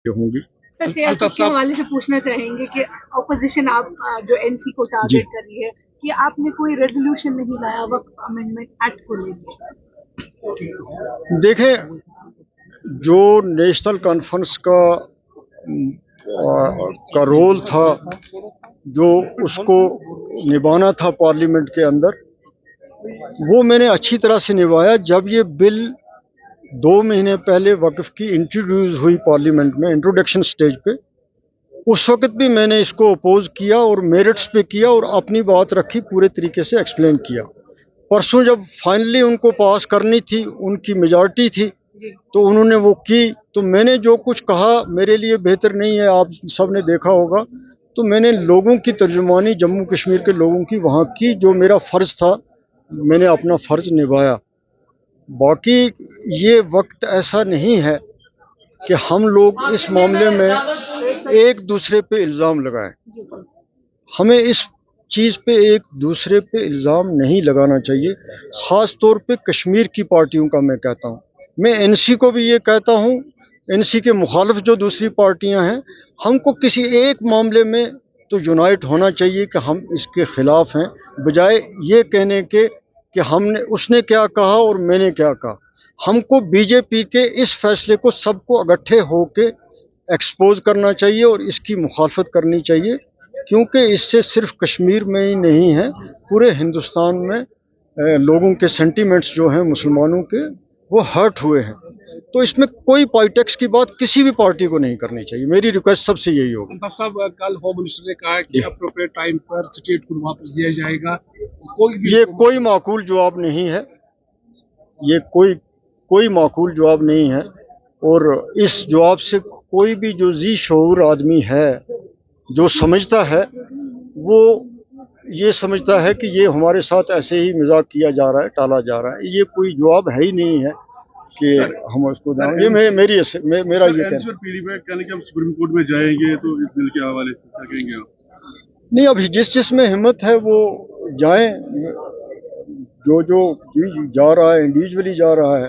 ہوں گی سر سیاست کے حوالے سے پوچھنا چاہیں گے کہ اپوزیشن آپ جو این سی کو ٹارگیٹ کر رہی ہے کہ آپ نے کوئی ریزولوشن نہیں لایا وقف امینڈمنٹ ایکٹ کو لے کے. دیکھیں، جو نیشنل کانفرنس کا رول تھا، جو اس کو نبھانا تھا پارلیمنٹ کے اندر، وہ میں نے اچھی طرح سے نبھایا. جب یہ بل 2 مہینے پہلے وقف کی انٹروڈیوس ہوئی پارلیمنٹ میں انٹروڈکشن سٹیج پہ، اس وقت بھی میں نے اس کو اپوز کیا اور میرٹس پہ کیا اور اپنی بات رکھی، پورے طریقے سے ایکسپلین کیا. پرسوں جب فائنلی ان کو پاس کرنی تھی، ان کی میجارٹی تھی، تو انہوں نے وہ کی. تو میں نے جو کچھ کہا میرے لیے بہتر نہیں ہے، آپ سب نے دیکھا ہوگا. تو میں نے لوگوں کی ترجمانی، جموں کشمیر کے لوگوں کی وہاں کی. جو میرا فرض تھا میں نے اپنا فرض نبھایا. باقی یہ وقت ایسا نہیں ہے کہ ہم لوگ اس معاملے میں ایک دوسرے پہ الزام لگائیں. ہمیں اس چیز پہ ایک دوسرے پہ الزام نہیں لگانا چاہیے، خاص طور پہ کشمیر کی پارٹیوں کا میں کہتا ہوں. میں این سی کو بھی یہ کہتا ہوں، این سی کے مخالف جو دوسری پارٹیاں ہیں، ہم کو کسی ایک معاملے میں تو یونائٹ ہونا چاہیے کہ ہم اس کے خلاف ہیں، بجائے یہ کہنے کے کہ اس نے کیا کہا اور میں نے کیا کہا. ہم کو بی جے پی کے اس فیصلے کو سب کو اکٹھے ہو کے ایکسپوز کرنا چاہیے اور اس کی مخالفت کرنی چاہیے، کیونکہ اس سے صرف کشمیر میں ہی نہیں ہے، پورے ہندوستان میں لوگوں کے سینٹیمنٹس جو ہیں مسلمانوں کے، وہ ہرٹ ہوئے ہیں. تو اس میں کوئی پالیٹکس کی بات کسی بھی پارٹی کو نہیں کرنی چاہیے. میری ریکویسٹ سب سے یہی ہوگی. الطاف صاحب، کل ہوم منسٹر نے کہا کہ اپروپریٹ ٹائم پر اسٹیٹ کو واپس دیا جائے گا. یہ کوئی معقول جواب نہیں ہے، یہ کوئی معقول جواب نہیں ہے. اور اس جواب سے کوئی بھی جو ذی شعور آدمی ہے، جو سمجھتا ہے، وہ یہ سمجھتا ہے کہ یہ ہمارے ساتھ ایسے ہی مذاق کیا جا رہا ہے، ٹالا جا رہا ہے. یہ کوئی جواب ہے ہی نہیں ہے کہ ہم اس کو دیں. یہ میرا یہ کہنا کہ ہم سپریم کورٹ میں جائیں گے، تو اس بل کے حوالے سے کیا کہیں گے آپ؟ نہیں، اب جس میں ہمت ہے وہ جائیں. جو جا رہا ہے انڈیویجولی جا رہا ہے.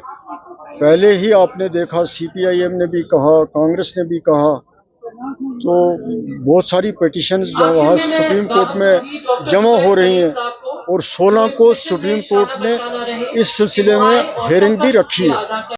پہلے ہی آپ نے دیکھا سی پی آئی ایم نے بھی کہا، کانگریس نے بھی کہا. تو بہت ساری پیٹیشنز وہاں سپریم کورٹ میں جمع ہو رہی ہیں، اور 16 کو سپریم کورٹ نے اس سلسلے میں ہیئرنگ بھی رکھی ہے.